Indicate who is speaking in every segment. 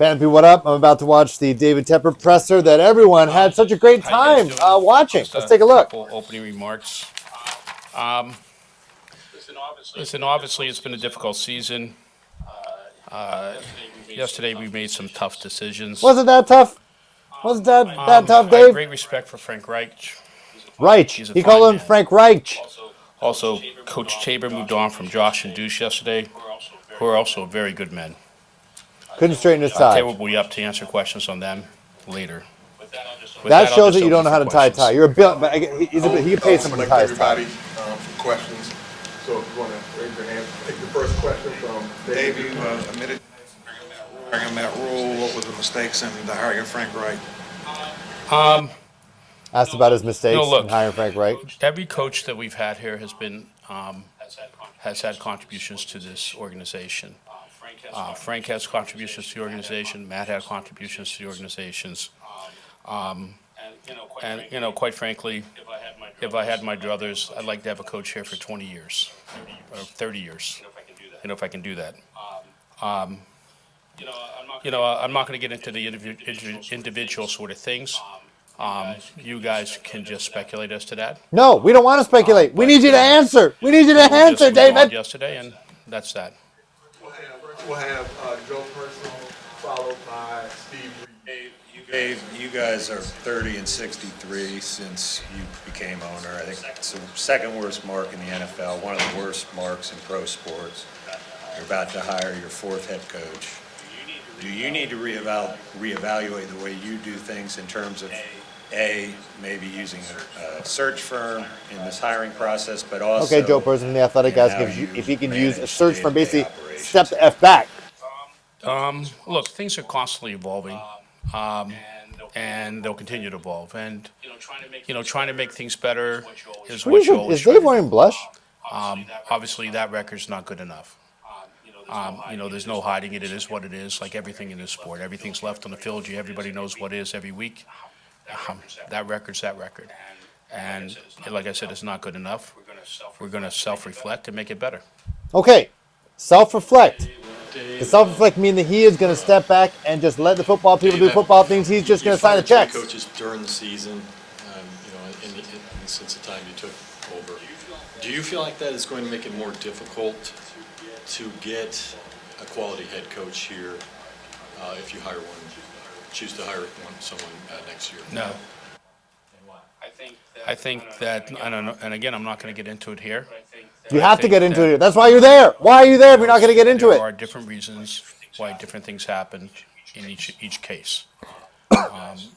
Speaker 1: Panthers, what up? I'm about to watch the David Tepper presser that everyone had such a great time watching. Let's take a look.
Speaker 2: Couple opening remarks. Listen, obviously it's been a difficult season. Yesterday we made some tough decisions.
Speaker 1: Was it that tough? Was it that tough,
Speaker 2: I have
Speaker 1: Dave?
Speaker 2: great respect for Frank Reich.
Speaker 1: Reich. He called him Frank Reich.
Speaker 2: Also, Coach Tabor moved on from Josh and Deuce yesterday, who are also very good men.
Speaker 1: Couldn't straighten his tie.
Speaker 2: Tabor will be up to answer questions on them later.
Speaker 1: That shows that you don't know how to tie a tie. You're a bill, but he can pay someone to tie his tie.
Speaker 3: Everybody for questions. So if you want to raise your hand, take the first question from
Speaker 4: Dave. You admitted hiring Matt Rule. What were the mistakes in the hiring of Frank Wright?
Speaker 1: Asked about his mistakes
Speaker 2: look,
Speaker 1: in hiring Frank Wright.
Speaker 2: Every coach that we've had here has been has had contributions to this organization. Frank has contributions to the organization. Matt had contributions to the organizations. And quite frankly, if I had my druthers, I'd like to have a coach here for 20 years or 30 years. If I can do that. I'm not going to get into the individual sort of things. You guys can just speculate as to that.
Speaker 1: No, we don't want to speculate. We need you to answer. We need you to answer, David.
Speaker 2: Yesterday, and that's that.
Speaker 3: We'll have Joe Person followed by Steve Reed.
Speaker 5: You guys are 30 and 63 since you became owner. I think it's the second worst mark in the NFL, one of the worst marks in pro sports. You're about to hire your fourth head coach. Do you need to reevaluate the way you do things in terms of, maybe using a search firm in this hiring process, but also...
Speaker 1: Okay, Joe Person, the Athletic guys, if he can use a search firm, basically step the F back.
Speaker 2: Look, things are constantly evolving. And they'll continue to evolve. And trying to make things better is what you always
Speaker 1: is Dave wearing blush?
Speaker 2: Obviously, that record's not good enough. There's no hiding it. It is what it is. Like everything in this sport, everything's left on the field. Everybody knows what is every week. That record's that record. And like I said, it's not good enough. We're going to self-reflect and make it better.
Speaker 1: Okay, self-reflect. Does self-reflect mean that he is going to step back and just let the football people do football things? He's just going to sign the checks.
Speaker 6: Coaches during the season, since the time you took over, do you feel like that is going to make it more difficult to get a quality head coach here if you choose to hire someone next year?
Speaker 2: No. I think that, I don't know, and again, I'm not going to get into it here.
Speaker 1: You have to get into it. That's why you're there. Why are you there if you're not going to get into it?
Speaker 2: There are different reasons why different things happen in each case.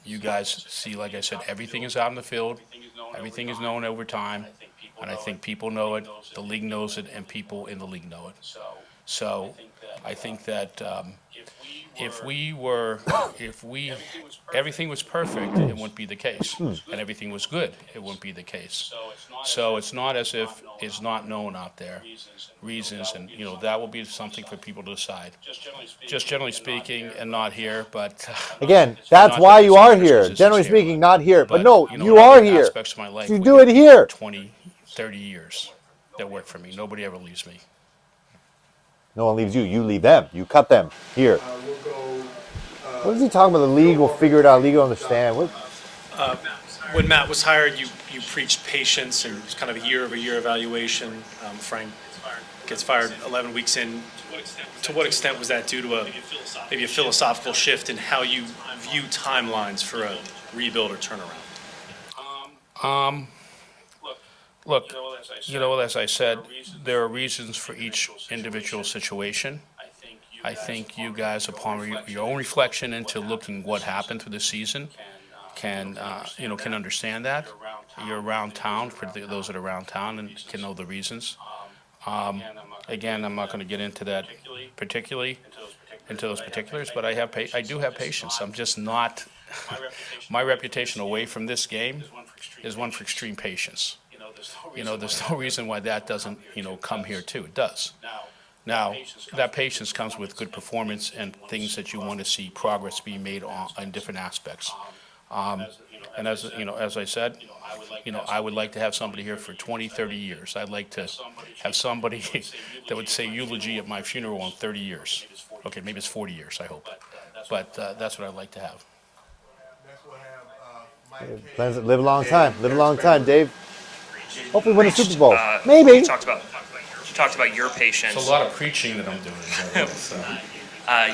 Speaker 2: You guys see, like I said, everything is out in the field. Everything is known over time. And I think people know it, the league knows it, and people in the league know it. So I think that if everything was perfect, it wouldn't be the case. And everything was good, it wouldn't be the case. So it's not as if it's not known out there, reasons, and that will be something for people to decide. Just generally speaking, and not here, but
Speaker 1: again, that's why you are here. Generally speaking, not here, but no, you are here.
Speaker 2: Aspects of my life,
Speaker 1: you do it here.
Speaker 2: 20, 30 years that work for me. Nobody ever leaves me.
Speaker 1: No one leaves you. You leave them. You cut them. Here. What is he talking about? The league will figure it out. The league will understand.
Speaker 7: When Matt was hired, you preached patience and it's kind of a year-over-year evaluation. Frank gets fired 11 weeks in. To what extent was that due to maybe a philosophical shift in how you view timelines for a rebuild or turnaround?
Speaker 2: Look, as I said, there are reasons for each individual situation. I think you guys, upon your own reflection into looking what happened through the season, can understand that. You're around town, for those that are around town, and can know the reasons. Again, I'm not going to get into that particularly, into those particulars, but I do have patience. I'm just not. My reputation away from this game is one for extreme patience. There's no reason why that doesn't, come here too. It does. Now, that patience comes with good performance and things that you want to see progress being made on different aspects. And as I said, I would like to have somebody here for 20, 30 years. I'd like to have somebody that would say eulogy at my funeral in 30 years. Okay, maybe it's 40 years, I hope. but that's what I'd like to have.
Speaker 3: Next we'll have Mike
Speaker 1: Plans
Speaker 3: K.
Speaker 1: to live a long
Speaker 3: Dave,
Speaker 1: time. Live a
Speaker 3: Eric
Speaker 1: long time,
Speaker 3: Spangler.
Speaker 1: Dave. Hopefully win a
Speaker 8: Preached,
Speaker 1: Super Bowl.
Speaker 8: You
Speaker 1: Maybe.
Speaker 8: talked about your patience.
Speaker 2: It's a lot of preaching that I'm doing. So.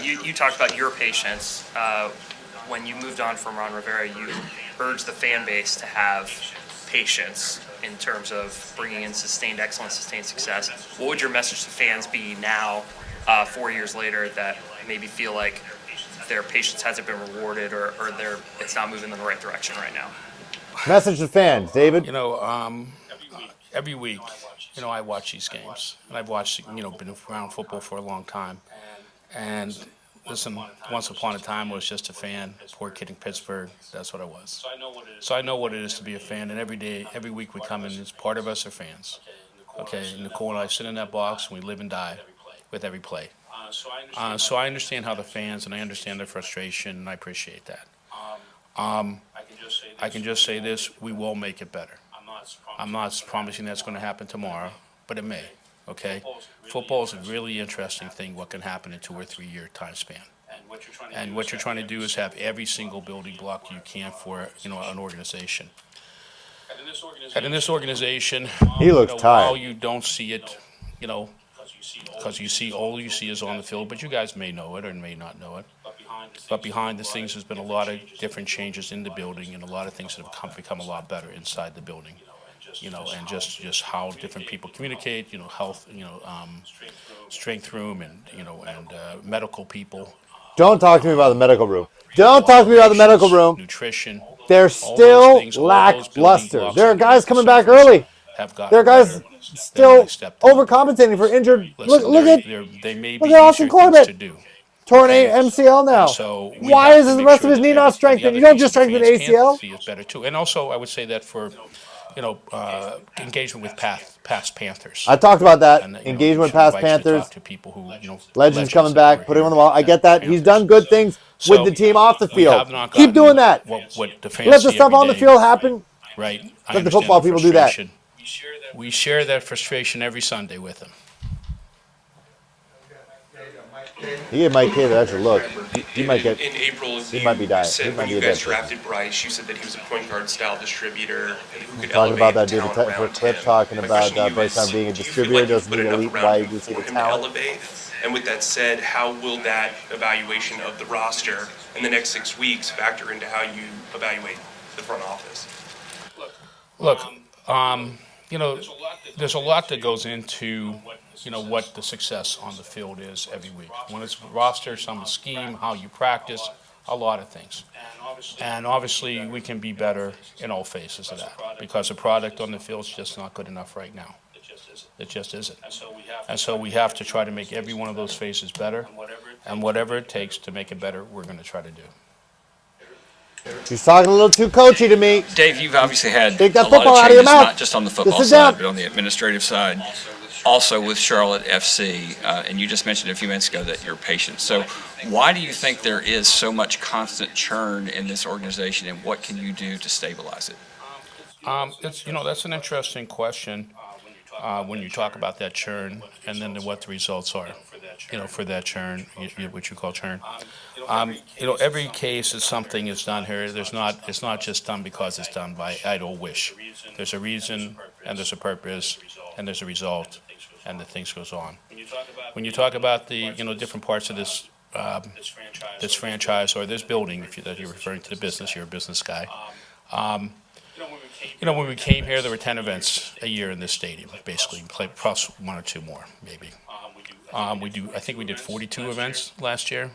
Speaker 8: You talked about your patience. When you moved on from Ron Rivera, you urged the fan base to have patience in terms of bringing in sustained excellence, sustained success. What would your message to fans be now, 4 years later, that maybe feel like their patience hasn't been rewarded or it's not moving in the right direction right now?
Speaker 1: Message to fans, David.
Speaker 2: Every week, I watch these games, and I've watched, been around football for a long time. And listen, once upon a time, I was just a fan, poor kid in Pittsburgh. That's what I was. So I know what it is to be a fan, and every week we come in, as part of us are fans. Okay, Nicole and I sit in that box, and we live and die with every play. So I understand how the fans, and I understand their frustration, and I appreciate that. I can just say this: we will make it better. I'm not promising that's going to happen tomorrow, but it may. Okay, football is a really interesting thing. What can happen in 2 or 3 year time span? And what you're trying to do is have every single building block you can for an organization. And in this organization,
Speaker 1: He looks tired.
Speaker 2: while you don't see it, because all you see is on the field, but you guys may know it or may not know it. But behind the scenes, there's been a lot of different changes in the building and a lot of things that have become a lot better inside the building. And just how different people communicate, health, strength room and medical people.
Speaker 1: Don't talk to me about the medical room. Don't talk to me about the medical room.
Speaker 2: Nutrition.
Speaker 1: They're
Speaker 2: all
Speaker 1: still
Speaker 2: those things, all those building
Speaker 1: lackluster.
Speaker 2: blocks
Speaker 1: There are
Speaker 2: that
Speaker 1: guys
Speaker 2: make
Speaker 1: coming
Speaker 2: the
Speaker 1: back
Speaker 2: surface
Speaker 1: early.
Speaker 2: have gotten
Speaker 1: There are guys
Speaker 2: better than when
Speaker 1: still
Speaker 2: they stepped in.
Speaker 1: overcompensating for injured.
Speaker 2: Listen,
Speaker 1: Look at
Speaker 2: they may
Speaker 1: look
Speaker 2: be
Speaker 1: at Austin
Speaker 2: easier things
Speaker 1: Corbett.
Speaker 2: to do.
Speaker 1: torn
Speaker 2: Okay.
Speaker 1: MCL now.
Speaker 2: And so we
Speaker 1: Why
Speaker 2: have
Speaker 1: is
Speaker 2: to
Speaker 1: the
Speaker 2: make
Speaker 1: rest
Speaker 2: sure
Speaker 1: of his
Speaker 2: that
Speaker 1: knee not
Speaker 2: the
Speaker 1: strengthened?
Speaker 2: other
Speaker 1: You don't
Speaker 2: things
Speaker 1: just
Speaker 2: that
Speaker 1: strengthen
Speaker 2: fans can
Speaker 1: ACL.
Speaker 2: see is better too. And also, I would say that for engagement with past Panthers.
Speaker 1: I talked about that.
Speaker 2: And,
Speaker 1: Engagement with
Speaker 2: we should
Speaker 1: past
Speaker 2: invite you to
Speaker 1: Panthers.
Speaker 2: talk to people who,
Speaker 1: Legends coming
Speaker 2: that
Speaker 1: back,
Speaker 2: were
Speaker 1: putting him
Speaker 2: here
Speaker 1: on the wall. I
Speaker 2: for
Speaker 1: get that. He's
Speaker 2: Panthers.
Speaker 1: done good things
Speaker 2: So,
Speaker 1: with the team off the
Speaker 2: we
Speaker 1: field.
Speaker 2: have not
Speaker 1: Keep
Speaker 2: gotten
Speaker 1: doing that.
Speaker 2: What the fans
Speaker 1: Let the
Speaker 2: see
Speaker 1: stuff
Speaker 2: every
Speaker 1: on the
Speaker 2: day,
Speaker 1: field happen.
Speaker 2: right? I
Speaker 1: Let the
Speaker 2: understand
Speaker 1: football people do that.
Speaker 2: frustration. We share that frustration every Sunday with them.
Speaker 1: He gave Mike K that extra look. He might get.
Speaker 9: In April,
Speaker 1: he might be dying. He
Speaker 9: said
Speaker 1: might
Speaker 9: when
Speaker 1: be
Speaker 9: you
Speaker 1: a
Speaker 9: guys
Speaker 1: dead person.
Speaker 9: drafted Bryce, you said that he was a point guard style distributor and who could
Speaker 1: Talking
Speaker 9: elevate
Speaker 1: about that
Speaker 9: the
Speaker 1: David
Speaker 9: talent
Speaker 1: Tepper
Speaker 9: around
Speaker 1: clip
Speaker 9: him.
Speaker 1: talking
Speaker 9: My
Speaker 1: about
Speaker 9: question to you
Speaker 1: Bryce
Speaker 9: is,
Speaker 1: Young being a
Speaker 9: do you feel
Speaker 1: distributor
Speaker 9: like you
Speaker 1: doesn't
Speaker 9: put
Speaker 1: mean
Speaker 9: enough
Speaker 1: elite.
Speaker 9: around
Speaker 1: Why
Speaker 9: him
Speaker 1: you see
Speaker 9: for
Speaker 1: the
Speaker 9: him to
Speaker 1: talent?
Speaker 9: elevate? And with that said, how will that evaluation of the roster in the next 6 weeks factor into how you evaluate the front office?
Speaker 2: Look, there's a lot that goes into, what the success on the field is every week. When it's roster, some scheme, how you practice, a lot of things. And obviously, we can be better in all phases of that because the product on the field is just not good enough right now. It just isn't. And so we have to try to make every one of those phases better. And whatever it takes to make it better, we're going to try to do.
Speaker 1: He's talking a little too coachy to me.
Speaker 10: Dave, you've obviously had
Speaker 1: Take that
Speaker 10: a lot
Speaker 1: football
Speaker 10: of
Speaker 1: out of your
Speaker 10: changes,
Speaker 1: mouth.
Speaker 10: not just on the
Speaker 1: Just
Speaker 10: football
Speaker 1: sit
Speaker 10: side,
Speaker 1: down.
Speaker 10: but on the administrative side, also with Charlotte FC. And you just mentioned a few minutes ago that you're patient. So why do you think there is so much constant churn in this organization, and what can you do to stabilize it?
Speaker 2: That's an interesting question when you talk about that churn and then what the results are, for that churn, what you call churn. Every case is something is done here. It's not just done because it's done by idle wish. There's a reason, and there's a purpose, and there's a result, and the things goes on. When you talk about the different parts of this franchise or this building, that you're referring to the business, you're a business guy. When we came here, there were 10 events a year in this stadium, basically, plus 1 or 2 more, maybe. I think we did 42 events last year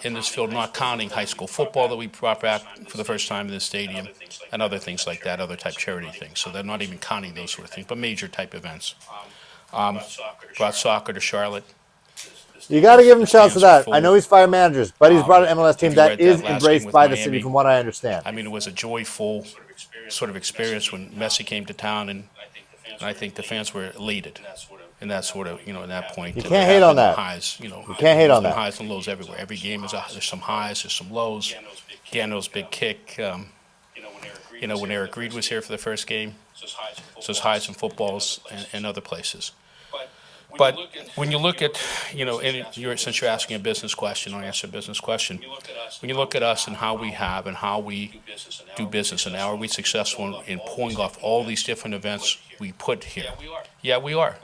Speaker 2: in this field, not counting high school football that we brought back for the first time in this stadium and other things like that, other type charity things. So they're not even counting those sort of things, but major type events. Brought soccer to Charlotte.
Speaker 1: You got to give him shouts for that.
Speaker 2: full.
Speaker 1: I know he's fired managers, but he's brought an MLS team
Speaker 2: you
Speaker 1: that
Speaker 2: read
Speaker 1: is
Speaker 2: that last
Speaker 1: embraced
Speaker 2: game with
Speaker 1: by the
Speaker 2: Miami?
Speaker 1: city, from what I understand.
Speaker 2: I mean, it was a joyful sort of experience when Messi came to town, and I think the fans were elated in that sort of, in that point.
Speaker 1: You
Speaker 2: And
Speaker 1: can't
Speaker 2: there
Speaker 1: hate
Speaker 2: have
Speaker 1: on
Speaker 2: been
Speaker 1: that.
Speaker 2: Highs,
Speaker 1: You can't hate on
Speaker 2: there's been
Speaker 1: that.
Speaker 2: highs and lows everywhere. Every game there's some highs, there's some lows. Gano's big kick. When Eric Reed was here for the first game, so it's highs in footballs and other places. But when you look at, since you're asking a business question, I'll answer a business question. When you look at us and how we have and how we do business, and how are we successful in pulling off all these different events we put here? Yeah, we are.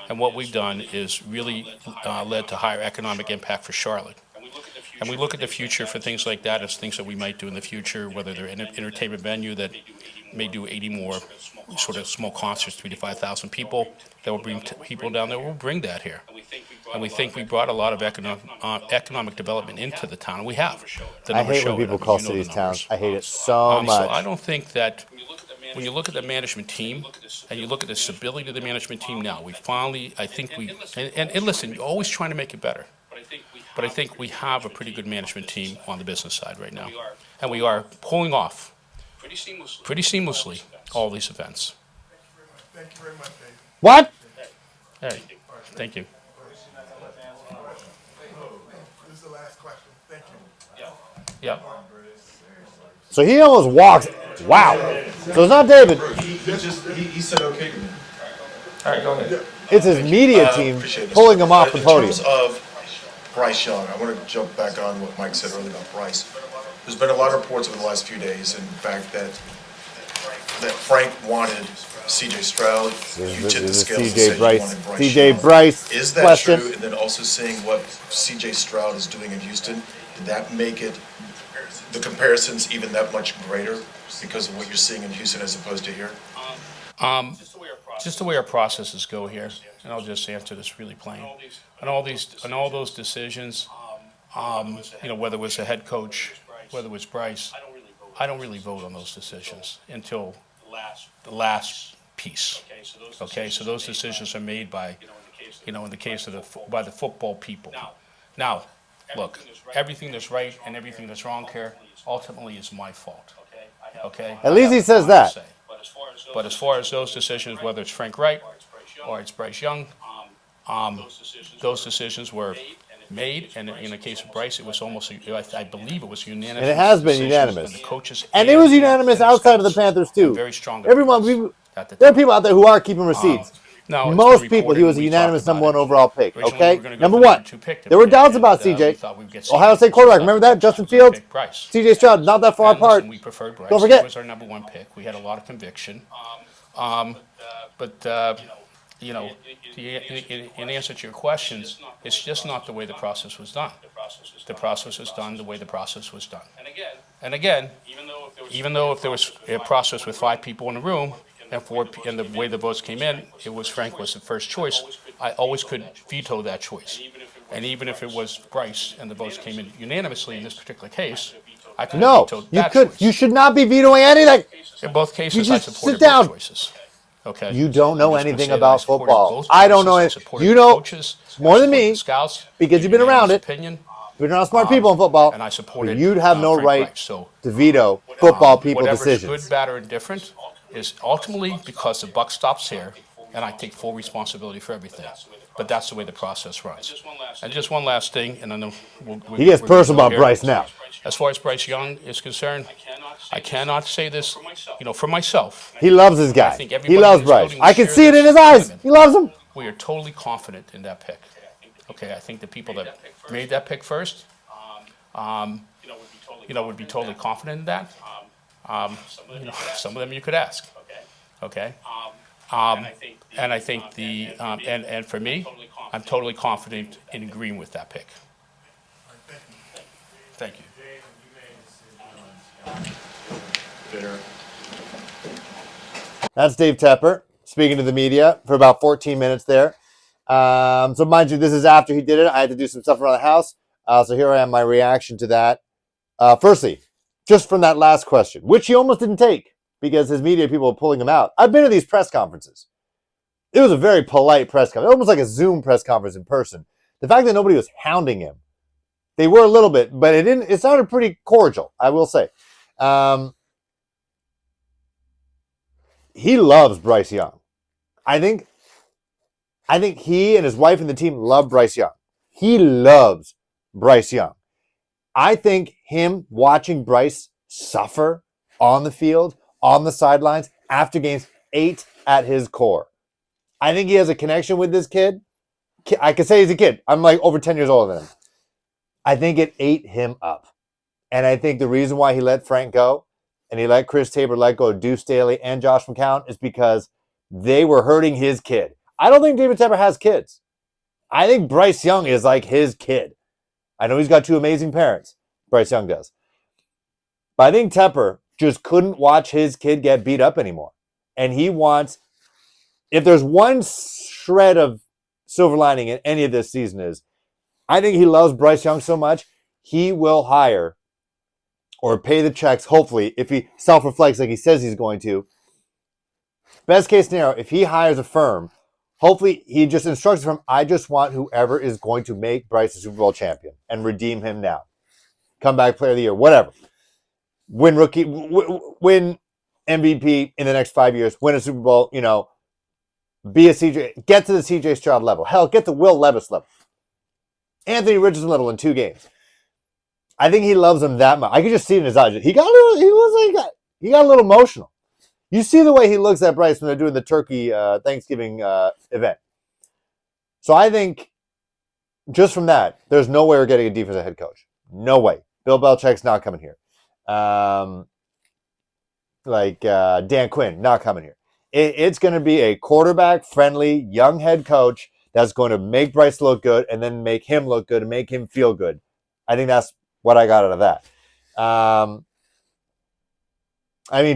Speaker 2: And what we've done is really led to higher economic impact for Charlotte. And we look at the future for things like that as things that we might do in the future, whether they're an entertainment venue that may do 80 more sort of small concerts, 3 to 5,000 people, that will bring people down there. We'll bring that here. And we think we brought a lot of economic development into the town, and we have.
Speaker 1: I hate when people call cities towns. I hate it so much.
Speaker 2: So I don't think that when you look at the management team and you look at the stability of the management team now, and listen, you're always trying to make it better. But I think we have a pretty good management team on the business side right now. And we are pulling off pretty seamlessly all these events.
Speaker 3: Thank you very much, Dave.
Speaker 1: What?
Speaker 2: All right. Thank you.
Speaker 3: This is the last question. Thank you.
Speaker 2: Yeah.
Speaker 1: So he almost walks. Wow. So it's not David.
Speaker 3: He said okay to me.
Speaker 2: All right, go ahead.
Speaker 1: It's his media team
Speaker 3: Appreciate this.
Speaker 1: pulling him off the podium.
Speaker 3: In terms of Bryce Young, I want to jump back on what Mike said earlier about Bryce. There's been a lot of reports over the last few days, in fact, that Frank wanted C.J. Stroud. You tipped the scales and said you wanted Bryce
Speaker 1: C.J.
Speaker 3: Young.
Speaker 1: Bryce
Speaker 3: Is that
Speaker 1: question.
Speaker 3: true? And then also seeing what C.J. Stroud is doing in Houston, did that make it the comparisons even that much greater because of what you're seeing in Houston as opposed to here?
Speaker 2: Just the way our processes go here, and I'll just answer this really plain. And all those decisions, whether it was the head coach, whether it was Bryce, I don't really vote on those decisions until the last piece. Okay, so those decisions are made by, in the case of by the football people. Now, look, everything that's right and everything that's wrong here ultimately is my fault. Okay.
Speaker 1: At least he says that.
Speaker 2: But as far as those decisions, whether it's Frank Wright or it's Bryce Young, those decisions were made, and in the case of Bryce, it was almost, I believe it was unanimous.
Speaker 1: And it has been
Speaker 2: decisions,
Speaker 1: unanimous.
Speaker 2: And the coaches
Speaker 1: And it was unanimous outside of the Panthers, too.
Speaker 2: Very strong.
Speaker 1: Everyone, there are people out there who are keeping receipts.
Speaker 2: No, it's
Speaker 1: Most
Speaker 2: been
Speaker 1: people,
Speaker 2: reported
Speaker 1: he was
Speaker 2: and
Speaker 1: a
Speaker 2: we
Speaker 1: unanimous
Speaker 2: talked about
Speaker 1: number one
Speaker 2: it.
Speaker 1: overall pick.
Speaker 2: Originally,
Speaker 1: Okay,
Speaker 2: we were gonna go
Speaker 1: number
Speaker 2: for the
Speaker 1: one.
Speaker 2: number 2 pick,
Speaker 1: There were doubts
Speaker 2: and,
Speaker 1: about
Speaker 2: we
Speaker 1: CJ.
Speaker 2: thought we'd get
Speaker 1: Ohio State quarterback. Remember that? Justin Fields,
Speaker 2: Bryce.
Speaker 1: CJ Stroud, not that far
Speaker 2: And
Speaker 1: apart.
Speaker 2: listen, we preferred Bryce.
Speaker 1: Don't forget.
Speaker 2: He was our number 1 pick. We had a lot of conviction. In answer to your questions, it's just not the way the process was done. The process was done the way the process was done. And again, even though if there was a process with 5 people in the room and the way the votes came in, it was Frank was the first choice. I always could veto that choice. And even if it was Bryce and the votes came in unanimously in this particular case, I could
Speaker 1: No,
Speaker 2: veto
Speaker 1: you
Speaker 2: that
Speaker 1: could.
Speaker 2: choice.
Speaker 1: You should not be vetoing anything.
Speaker 2: In both cases,
Speaker 1: You
Speaker 2: I
Speaker 1: just
Speaker 2: supported
Speaker 1: sit down.
Speaker 2: both choices. Okay.
Speaker 1: You don't know
Speaker 2: I'm just gonna
Speaker 1: anything
Speaker 2: say that
Speaker 1: about
Speaker 2: I supported
Speaker 1: football.
Speaker 2: both
Speaker 1: I don't
Speaker 2: choices.
Speaker 1: know
Speaker 2: I
Speaker 1: it.
Speaker 2: supported
Speaker 1: You
Speaker 2: the
Speaker 1: know
Speaker 2: coaches.
Speaker 1: more
Speaker 2: I
Speaker 1: than
Speaker 2: supported
Speaker 1: me
Speaker 2: the scouts.
Speaker 1: because you've been around
Speaker 2: Unanimous
Speaker 1: it.
Speaker 2: Opinion.
Speaker 1: You're not smart people in football.
Speaker 2: And I supported.
Speaker 1: But you'd have no
Speaker 2: Frank
Speaker 1: right
Speaker 2: Reich. So
Speaker 1: to veto football people
Speaker 2: whatever's
Speaker 1: decisions.
Speaker 2: good, bad, or indifferent is ultimately because the buck stops here, and I take full responsibility for everything. But that's the way the process runs. And just one last thing, and then
Speaker 1: He gets personal about Bryce now.
Speaker 2: As far as Bryce Young is concerned, I cannot say this, for myself.
Speaker 1: He loves his
Speaker 2: I
Speaker 1: guy.
Speaker 2: think
Speaker 1: He
Speaker 2: everybody
Speaker 1: loves
Speaker 2: in this
Speaker 1: Bryce.
Speaker 2: building
Speaker 1: I can
Speaker 2: will
Speaker 1: see it
Speaker 2: share
Speaker 1: in his
Speaker 2: this
Speaker 1: eyes.
Speaker 2: sentiment.
Speaker 1: He loves him.
Speaker 2: We are totally confident in that pick. Okay, I think the people that made that pick first, would be totally confident in that. Some of them you could ask. Okay. And I think and for me, I'm totally confident in agreeing with that pick. Thank you.
Speaker 1: That's Dave Tepper speaking to the media for about 14 minutes there. So mind you, this is after he did it. I had to do some stuff around the house. So here I am, my reaction to that. Firstly, just from that last question, which he almost didn't take because his media people were pulling him out. I've been to these press conferences. It was a very polite press conference, almost like a Zoom press conference in person. The fact that nobody was hounding him, they were a little bit, but it sounded pretty cordial, I will say. He loves Bryce Young. I think he and his wife and the team love Bryce Young. He loves Bryce Young. I think him watching Bryce suffer on the field, on the sidelines, after games, ate at his core. I think he has a connection with this kid. I could say he's a kid. I'm like over 10 years older than him. I think it ate him up. And I think the reason why he let Frank go and he let Chris Tabor let go of Deuce Staley and Josh McCown is because they were hurting his kid. I don't think David Tepper has kids. I think Bryce Young is like his kid. I know he's got two amazing parents. Bryce Young does. But I think Tepper just couldn't watch his kid get beat up anymore. And he wants, if there's one shred of silver lining in any of this season is, I think he loves Bryce Young so much, he will hire or pay the checks, hopefully, if he self-reflects like he says he's going to. Best case scenario, if he hires a firm, hopefully he just instructs the firm, I just want whoever is going to make Bryce a Super Bowl champion and redeem him now. Comeback player of the year, whatever. Win rookie, win MVP in the next 5 years, win a Super Bowl, be a CJ, get to the CJ Stroud level. Hell, get to Will Levis level. Anthony Richardson level in 2 games. I think he loves him that much. I could just see it in his eyes. He got a little emotional. You see the way he looks at Bryce when they're doing the turkey Thanksgiving event. So I think just from that, there's no way we're getting a defensive head coach. No way. Bill Belichick's not coming here. Dan Quinn, not coming here. It's going to be a quarterback-friendly, young head coach that's going to make Bryce look good and then make him look good and make him feel good. I think that's what I got out of that.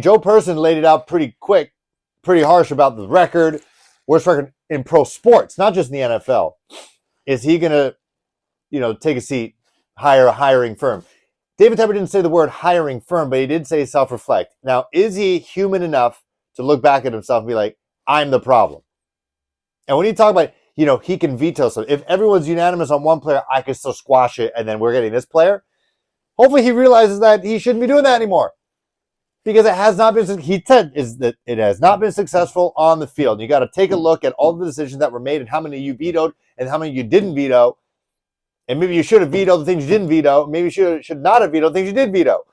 Speaker 1: Joe Person laid it out pretty quick, pretty harsh about the record, worst record in pro sports, not just in the NFL. Is he going to, take a seat, hire a hiring firm? David Tepper didn't say the word hiring firm, but he did say self-reflect. Now, is he human enough to look back at himself and be like, I'm the problem? And when you talk about, he can veto something. If everyone's unanimous on one player, I can still squash it, and then we're getting this player. Hopefully he realizes that he shouldn't be doing that anymore. Because it has not been, he said, is that it has not been successful on the field. You got to take a look at all the decisions that were made and how many you vetoed and how many you didn't veto. And maybe you should have vetoed the things you didn't veto. Maybe you should not have vetoed the things you did veto.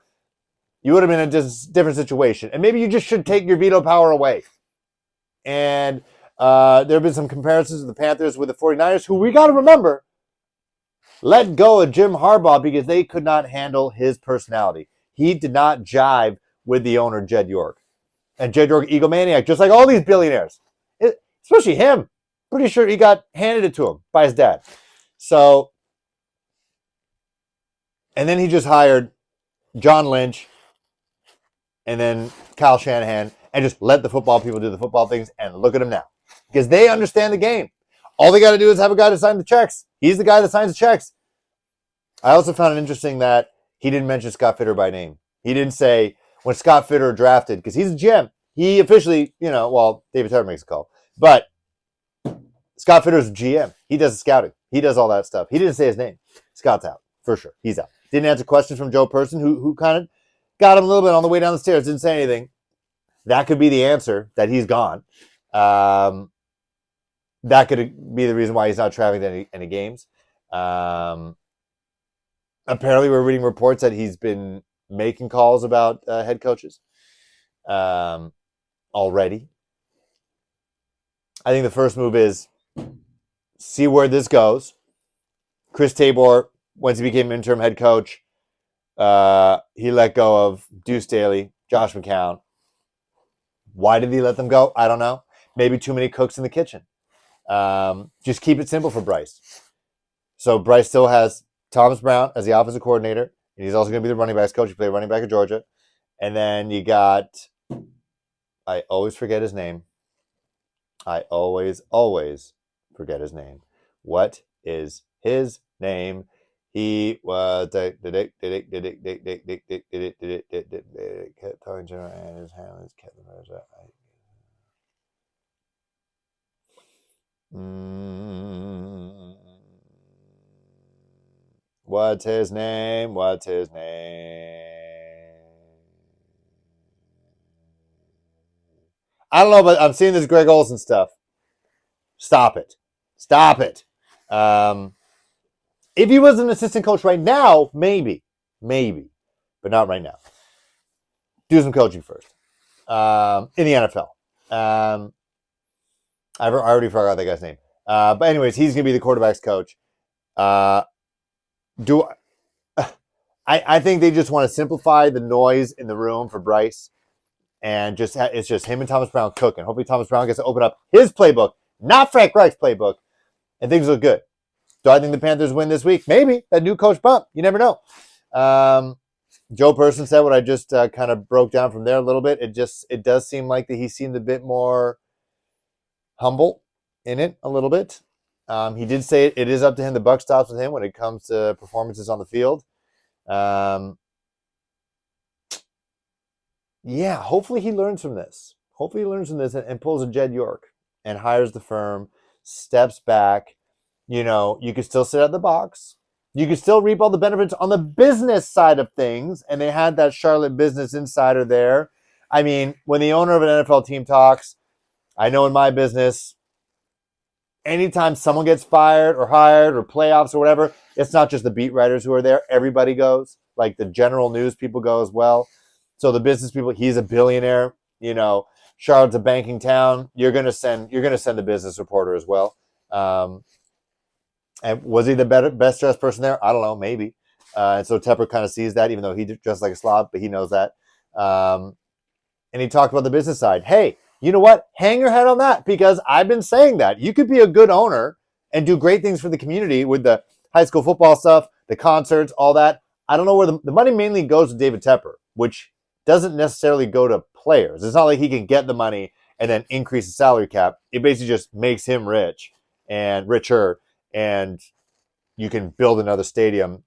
Speaker 1: You would have been in a different situation. And maybe you just should take your veto power away. And there have been some comparisons of the Panthers with the 49ers, who we got to remember, let go of Jim Harbaugh because they could not handle his personality. He did not jive with the owner, Jed York. And Jed York, egomaniac, just like all these billionaires. Especially him. Pretty sure he got handed it to him by his dad. So, and then he just hired John Lynch and then Kyle Shanahan and just let the football people do the football things, and look at them now. Because they understand the game. All they got to do is have a guy to sign the checks. He's the guy that signs the checks. I also found it interesting that he didn't mention Scott Fitter by name. He didn't say, when Scott Fitter drafted, because he's a GM, he officially, David Tepper makes a call. But Scott Fitter's a GM. He does the scouting. He does all that stuff. He didn't say his name. Scott's out, for sure. He's out. Didn't answer questions from Joe Person, who kind of got him a little bit on the way down the stairs. Didn't say anything. That could be the answer, that he's gone. That could be the reason why he's not traveling to any games. Apparently, we're reading reports that he's been making calls about head coaches already. I think the first move is see where this goes. Chris Tabor, once he became interim head coach, he let go of Deuce Staley, Josh McCown. Why did he let them go? I don't know. Maybe too many cooks in the kitchen. Just keep it simple for Bryce. So Bryce still has Thomas Brown as the offensive coordinator. And he's also going to be the running backs coach. He played running back at Georgia. And then you got, I always forget his name. I always forget his name. What is his name? He was the Tony General and his handlers kept What's his name? What's his name? I don't know, but I'm seeing this Greg Olson stuff. Stop it. Stop it. If he was an assistant coach right now, maybe. But not right now. Do some coaching first. In the NFL. I already forgot that guy's name. But anyways, he's going to be the quarterback's coach. Do I think they just want to simplify the noise in the room for Bryce, and it's just him and Thomas Brown cooking. Hopefully, Thomas Brown gets to open up his playbook, not Frank Reich's playbook, and things look good. Do I think the Panthers win this week? Maybe. That new coach bump. You never know. Joe Person said what I just kind of broke down from there a little bit. It does seem like that he seemed a bit more humble in it a little bit. He did say it is up to him. The buck stops with him when it comes to performances on the field. Yeah, hopefully he learns from this. Hopefully he learns from this and pulls a Jed York and hires the firm, steps back. You could still sit at the box. You could still reap all the benefits on the business side of things. And they had that Charlotte Business Insider there. I mean, when the owner of an NFL team talks, I know in my business, anytime someone gets fired or hired or playoffs or whatever, it's not just the beat writers who are there. Everybody goes. Like the general news people go as well. So the business people, he's a billionaire. Charlotte's a banking town. You're gonna send the business reporter as well. And was he the best dressed person there? I don't know, maybe. And so Tepper kind of sees that, even though he dressed like a slob, but he knows that. And he talked about the business side. Hey, you know what? Hang your head on that, because I've been saying that. You could be a good owner and do great things for the community with the high school football stuff, the concerts, all that. I don't know where the money mainly goes to David Tepper, which doesn't necessarily go to players. It's not like he can get the money and then increase the salary cap. It basically just makes him rich and richer, and you can build another stadium,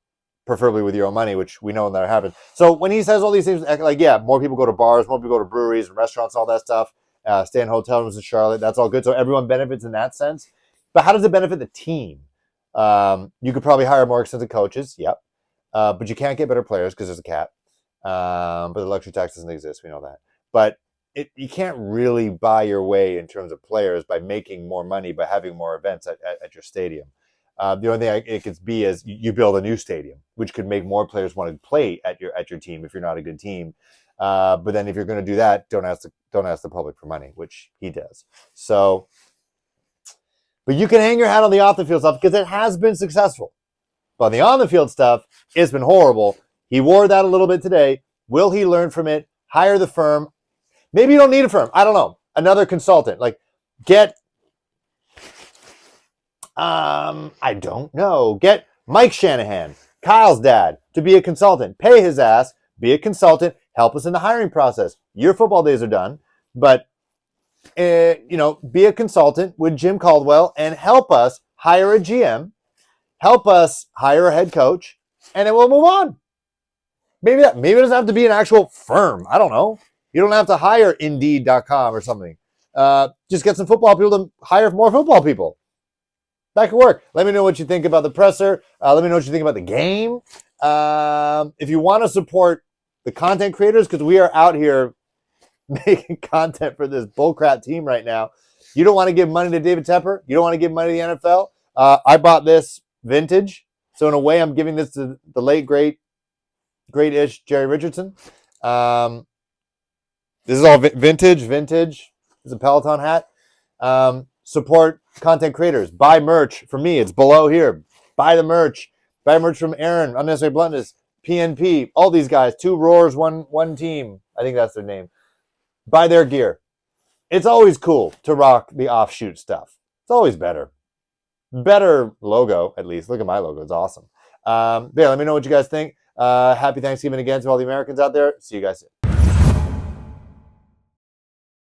Speaker 1: preferably with your own money, which we know that happens. So when he says all these things, like, yeah, more people go to bars, more people go to breweries and restaurants, all that stuff, stay in hotel rooms in Charlotte, that's all good. So everyone benefits in that sense. But how does it benefit the team? You could probably hire more expensive coaches, yep. But you can't get better players because there's a cap. But the luxury tax doesn't exist, we know that. But you can't really buy your way in terms of players by making more money, by having more events at your stadium. The only thing it could be is you build a new stadium, which could make more players want to play at your team if you're not a good team. But then if you're going to do that, don't ask the public for money, which he does. So, but you can hang your hat on the off the field stuff because it has been successful. But on the on the field stuff, it's been horrible. He wore that a little bit today. Will he learn from it? Hire the firm. Maybe you don't need a firm. I don't know. Another consultant. Like, get I don't know. Get Mike Shanahan, Kyle's dad, to be a consultant. Pay his ass, be a consultant, help us in the hiring process. Your football days are done, but be a consultant with Jim Caldwell and help us hire a GM, help us hire a head coach, and then we'll move on. Maybe it doesn't have to be an actual firm. I don't know. You don't have to hire Indeed.com or something. Just get some football people to hire more football people. That could work. Let me know what you think about the presser. Let me know what you think about the game. If you want to support the content creators, because we are out here making content for this bullcrap team right now. You don't want to give money to David Tepper. You don't want to give money to the NFL. I bought this vintage. So in a way, I'm giving this to the late, great-ish Jerry Richardson. This is all vintage. It's a Peloton hat. Support content creators. Buy merch from me. It's below here. Buy the merch. Buy merch from Aaron, Unnecessary Bluntness, PNP, all these guys. 2 Roars, one team. I think that's their name. Buy their gear. It's always cool to rock the offshoot stuff. It's always better. Better logo, at least. Look at my logo. It's awesome. Yeah, let me know what you guys think. Happy Thanksgiving again to all the Americans out there. See you guys soon.